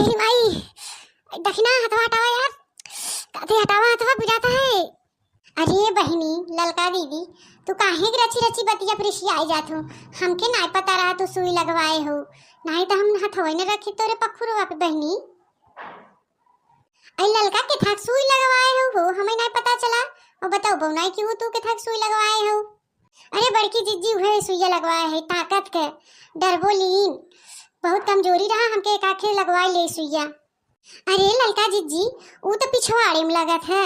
अरे माई दखना हथवा हटावा यार, काते हटावा हथवा बुझाता है। अरे बहनी ललका दीदी तू काहे रची रची बतिया प्रिशी आई जात हो, हमके नाय पता रहा तू सुई लगवाए हो, नहीं तो हम हथवा न रखी तोरे पखुरवा पे बहनी। आई ललका के थाक सुई लगवाए हो हमें नहीं पता चला, और बताओ बहुनाई क्यों तू के थाक सुई लगवाए हो। अरे बड़की जीजी हुए सुइया लगवाए है ताकत के, डरबोलीन बहुत कमजोरी रहा हमके एक आखे लगवाए ले सुइया। अरे ललका जीजी वो तो पिछवाड़े में लगत है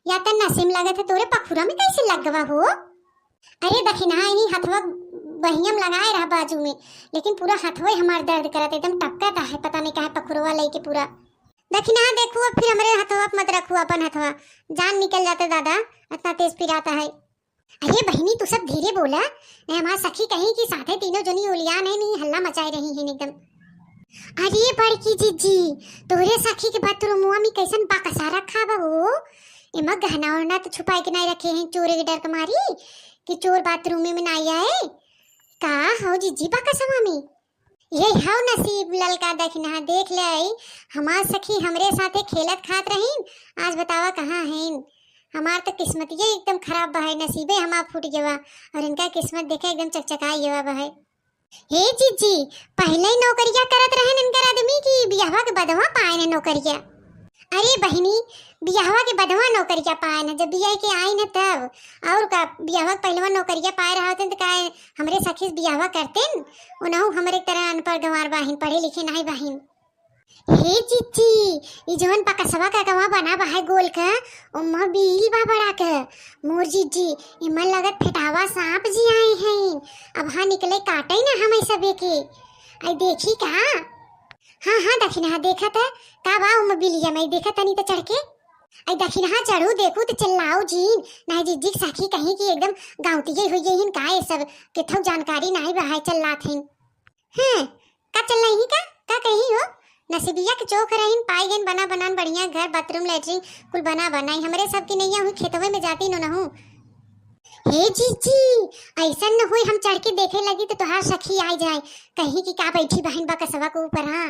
या तो नसे में लगत है, तोरे पखुरा में कैसे लग गवा हो। अरे दखिना ही हथवा बहियम लगाए रहा बाजू में, लेकिन पूरा हथवा हमार दर्द करत एकदम टपकता है, पता नहीं कहा पखुरवा लेके पूरा। दखिना देखो अब फिर हमारे हथवा मत रखो अपन हथवा, जान निकल जाते दादा इतना तेज पिराता है। अरे बहनी तू सब धीरे बोला, हमारा सखी कहीं की साथे तीनों जनी ओलियान है नहीं हल्ला मचाई रही है एकदम। अरे बड़की जीजी तोरे सखी के बाथरूम में कैसन बाकसा रखा बा वो, एमा गहना वहना तो छुपाए के नहीं रखे हैं चोरे के डर के मारी कि चोर बाथरूम में नहीं आए का हो जीजी बाकसवा में। ये हाउ नसीब ललका दखना देख ले आई, हमार सखी हमरे साथे खेलत खात रही, आज बतावा कहाँ है। हमार तो किस्मत ये एकदम खराब बहाय, नसीबे हमार फूट गवा और इनका किस्मत देखे एकदम चकचकाई गवा बहाय। हे जीजी पहले ही नौकरिया करत रहन इनकर आदमी की बियाहवा के बदवा पाए न नौकरिया। अरे बहनी बियाहवा के बदवा नौकरिया पाए न, जब बियाह के आई न तब, और का बियाहवा के पहलवा नौकरिया पाए रहा होते तो का हमरे सखी बियाहवा करतेन, उनहु हमरे तरह अनपढ़ गंवार बाहिन, पढ़े लिखे नहीं बाहिन। हे जीजी ई जवन पकसवा का गवा बना बहाय गोल का उम्मा बील बा बड़ा का मोर जीजी इमन लगत फेटावा सांप जी आए हैं, अब हाँ निकले काटे ना हमें सबे के। आई देखी का हाँ हाँ दखिना देखा था का बा उम्मा बिलिया मैं देखा तनी तो चढ़ के। आई दखिना हाँ चढ़ू देखू तो चिल्लाओ जीन नहीं जीजी सखी कहीं की एकदम गाँवती हुई गई का ये सब किथो जानकारी नहीं बहाय चल्लात हैं। हाँ का चल रही का कहीं हो नसीबिया के चौक रहीन पाई गन बना बनान बढ़िया घर बाथरूम लैट्रिन कुल बना बनाई, हमरे सब की नैया हुई खेतवे में जाती न हूँ। हे जीजी ऐसा न हुई हम चढ़ के देखे लगी तो तुहार सखी आ जाए कहीं की का बैठी बहन बा कसवा को ऊपर। हाँ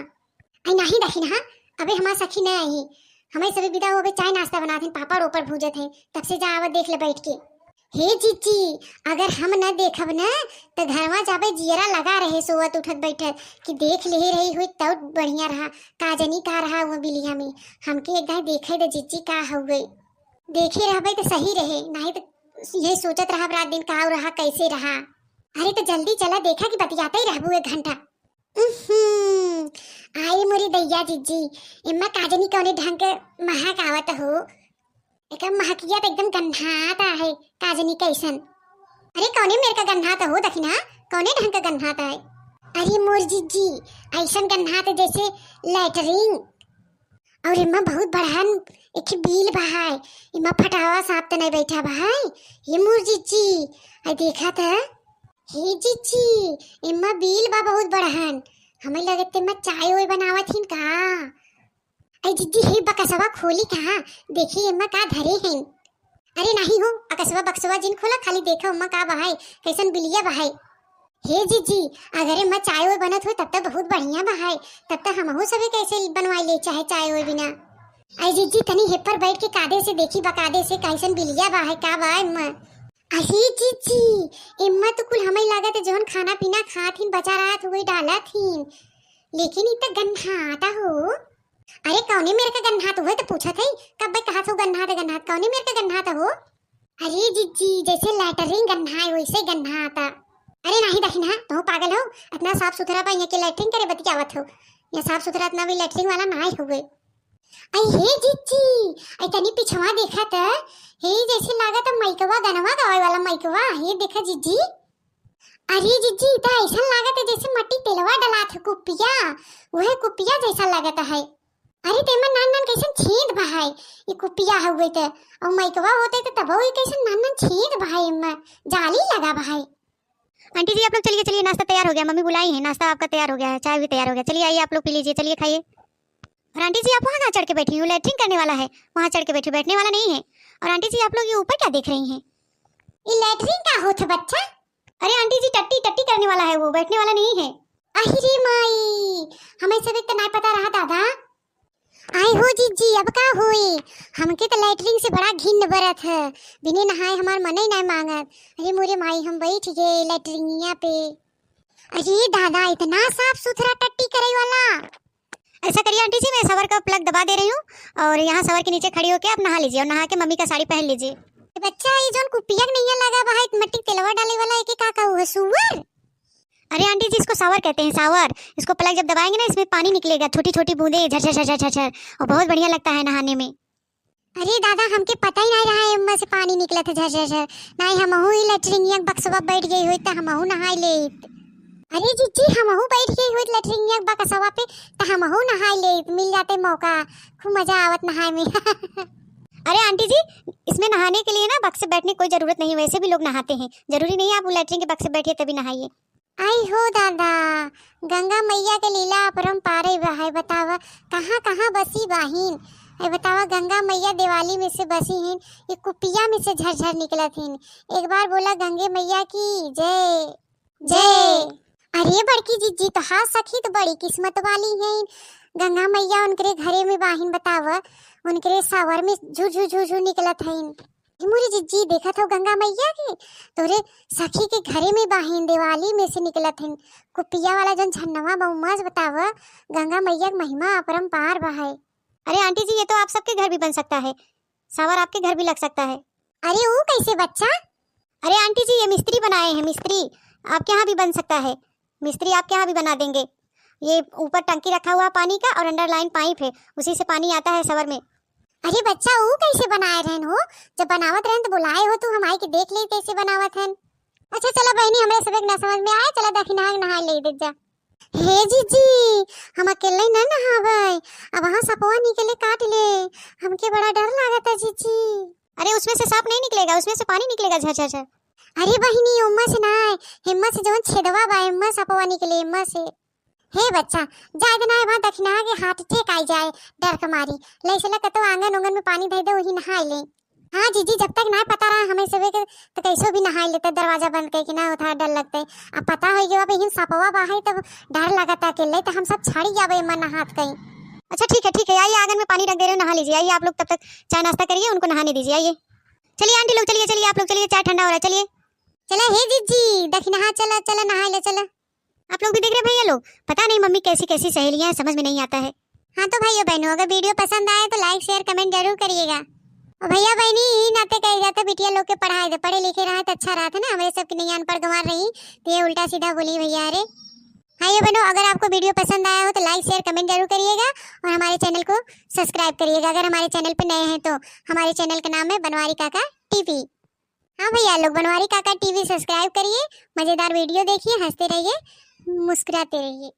आई नहीं दखी ना अबे हमार सखी न आई, हमें सभी विदा हो चाय नाश्ता बनाते पापा ऊपर भूजत हैं, तब से जा आवत देख ले बैठ के। हे जीजी अगर हम न देखब न तो घरवा जाबे जियरा लगा रहे सोवत उठत बैठत कि देख ले रही हुई तब बढ़िया रहा, का जनी का रहा वो बिलिया में हमके एक दाई देखे दे जीजी का हो गई, देखे रहबे तो सही रहे, नहीं तो ये सोचत रहा रात दिन का रहा कैसे रहा। अरे तो जल्दी चला देखा कि बतियाता ही रहबू एक घंटा। आई मोरी दैया जीजी इम्मा काजनी कौने ढंग के महक आवत हो, एकदम महकिया तो एकदम गंधाता है काजनी कैसन। अरे कौने मेरे का गंधाता हो दखिना कौने ढंग का गंधाता है। अरे मोर जीजी ऐसन गंधाता जैसे लैटरिन, और इम्मा बहुत बढ़न एक बिल बहाय, इम्मा फटावा सांप तो नहीं बैठा बहाय। ये मोर जीजी आई देखा था हे जीजी इम्मा बिल बा बहुत बढ़न, हमें लगत इम्मा चाय ओय बनावत हिन का। आई जीजी हे बकसवा खोली कहा देखी अम्मा का धरे हैं। अरे नहीं हो अकसवा बक्सवा जिन खोला खाली देखा अम्मा का बहाय कैसन बिलिया बहाय। हे जीजी अगर अम्मा चाय ओय बनत हो तब तो बहुत बढ़िया बहाय, तब तो हमहू सभी कैसे बनवाई ले चाहे चाय ओय बिना। आई जीजी तनी हे पर बैठ के कादे से देखी बकादे से कैसन बिलिया बहाय का बा अम्मा। अरे जीजी अम्मा तो कुल हमें लागत जौन खाना पीना खात हिन बचा रहा वही डालत हिन, लेकिन इतना गंधाता हो। अरे कौने मेरे का गन्हात हुए तो पूछा थे कब भाई कहा था गन्हात कौने मेरे का गन्हात हो। अरे जीजी जैसे लैटरिन गन्हाए वैसे गन्हाता। अरे नहीं दखिना तो पागल हो, इतना साफ सुथरा पा यहाँ के लैटरिन करे बतियावत हो, या साफ सुथरा इतना भी लैटरिन वाला नहीं हो गए। आई हे जीजी आई तनी पिछवा देखा था हे जैसे लागा था मैकवा गनवा गवाए वाला मैकवा, ये देखा जीजी। अरे जीजी तो ऐसा लागा था जैसे मट्टी तेलवा डला था कुपिया, वह कुपिया जैसा लागता है। अरे तेमा नान नान कैसन छेद बहाय ये कुपिया हुए थे, और मैकवा होते तो तब वो कैसन नान नान छेद बहाय इम्मा जाली लगा बहाय। आंटी जी आप लोग चलिए चलिए नाश्ता तैयार हो गया, मम्मी बुलाई है, नाश्ता आपका तैयार हो गया है, चाय भी तैयार हो गया, चलिए आइए आप लोग पी लीजिए, चलिए खाइए। और आंटी जी आप वहाँ कहाँ चढ़ के बैठी हूँ, लैट्रिन करने वाला है वहाँ चढ़ के बैठी, बैठने वाला नहीं है। और आंटी जी आप लोग ये ऊपर क्या देख रही हैं, ये लैट्रिन का होता बच्चा। अरे आंटी जी टट्टी टट्टी करने वाला है वो, बैठने वाला नहीं है। अरे माई हमें सब इतना नहीं पता रहा दादा। जीजी अब का हुई? हमके तो लैटरिन से बड़ा घिन बरत है, बिने नहाए हमार मन ही नहीं मांगत। अरे मोरे माई हम बैठ गए लैटरिनिया पे। अरे दादा इतना साफ सुथरा टट्टी करे वाला। ऐसा करिए आंटी जी, मैं शवर का प्लग दबा दे रही हूँ और यहाँ शवर के नीचे खड़ी होकर आप नहा लीजिए और नहा के मम्मी का साड़ी पहन लीजिए। बच्चा ये जोन कुपिया नहीं लगा बा है मट्टी तेलवा डाले वाला है के का हुआ सुअर? अरे आंटी जी इसको सावर कहते हैं, सावर। इसको प्लग जब दबाएंगे ना इसमें पानी निकलेगा, छोटी छोटी बूंदे झर झर झर झर झर, और बहुत बढ़िया लगता है नहाने में। अरे दादा हमके पता ही नहीं रहा है इम्मा से पानी निकला था झर झर झर। नहीं हमहू ही लैट्रिनिया बक्सवा बैठ गई हुई तो हमहू नहाई लेत। अरे जीजी हमहू बैठ गई हुई लैट्रिनिया बक्सवा पे तो हमहू नहाई लेत, मिल जाते मौका, खूब मजा आवत नहाए में। अरे आंटी जी इसमें नहाने के लिए ना बक्से बैठने की कोई जरूरत नहीं, वैसे भी लोग नहाते हैं, जरूरी नहीं है आप लैट्रिन के बक्से बैठिए तभी नहाइए। आई हो दादा, गंगा मैया के लीला अपरंपार है। बतावा कहाँ कहाँ बसी बाहिन। बतावा गंगा मैया दिवाली में से बसी हैं, ये कुपिया में से झरझर निकलत हैं। एक बार बोला गंगे मैया की जय जय। अरे बड़की जीजी तो हाँ सखी तो बड़ी किस्मत वाली हैं। गंगा मैया उनके घरे में बाहिन, बतावा उनके सावर में झुझु झुझु निकलत हैं। मोरी जीजी देखा था गंगा मैया के तोरे सखी के घरे में बाहिन दिवाली में से निकलत हैं। कुपिया वाला जन झन्नवा बहुमज, बतावा गंगा मैया की महिमा अपरंपार बहाय। अरे आंटी जी ये तो आप सबके घर भी बन सकता है, सावर आपके घर भी लग सकता है। अरे वो कैसे बच्चा? अरे आंटी जी ये मिस्त्री बनाए हैं, मिस्त्री आपके यहाँ भी बन सकता है, मिस्त्री आपके यहाँ भी बना देंगे। ये ऊपर टंकी रखा हुआ पानी का और अंडर लाइन पाइप है, उसी से पानी आता है सवर में। अरे बच्चा वो कैसे बनाए रहन हो? जब बनावत रहन तो बुलाए हो तू, हम आई के देख ले कैसे बनावत हन। अच्छा चला बहनी हमरे सबक ना समझ में आए, चला दखिना नहा ले दे जा। हे जीजी हम अकेले न नहावे, अब वहां सपवा निकले काट ले, हमके बड़ा डर लागता जीजी। अरे उसमें से सांप नहीं निकलेगा, उसमें से पानी निकलेगा झर झर झर। अरे बहनी उम्मा से ना हिम्मा से जवन छेदवा बा हिम्मा सपवा निकले हिम्मा से। हे बच्चा जायद ना वहां दखिना के हाथ ठेक आई जाए डर के मारी, लैसला कतो आंगन उंगन में पानी धई दे वही नहा ले। हाँ जीजी जब तक ना पता रहा हमें सबे के तो कैसो भी नहा लेते, दरवाजा बंद करके ना उठा डर लगते। अब पता हो गया अब हिन सपवा बाहे तब डर लगता अकेले तो हम सब छड़ी जावे मन नहात कहीं। अच्छा ठीक है आइए आंगन में पानी रख दे रहे हो, नहा लीजिए। आइए आप लोग तब तक चाय नाश्ता करिए, उनको नहाने दीजिए। आइए चलिए आंटी लोग चलिए चलिए, आप लोग चलिए, चाय ठंडा हो रहा है, चलिए। चला हे जीजी दखिना हाँ चला चला नहा ले चला। आप लोग भी देख रहे भैया लोग, पता नहीं मम्मी कैसी कैसी सहेलियां हैं, समझ में नहीं आता है। हाँ तो भाइयों बहनों अगर वीडियो पसंद आए तो लाइक शेयर कमेंट जरूर करिएगा। और भैया बहनी ही नाते कह जाते बिटिया लोग के पढ़ाए थे, पढ़े लिखे रहा तो अच्छा रहा था ना, हमारे सबकी नहीं अनपढ़ गंवार रही तो ये उल्टा सीधा बोली भैया। अरे भाइयों बहनों अगर आपको वीडियो पसंद आया हो तो लाइक शेयर कमेंट जरूर करिएगा और हमारे चैनल को सब्सक्राइब करिएगा। अगर हमारे चैनल पर नए हैं तो हमारे चैनल का नाम है बनवारी काका टीवी। हाँ भैया लोग बनवारी काका टीवी सब्सक्राइब करिए, मजेदार वीडियो देखिए, हंसते रहिए, मुस्कुराते रहिए।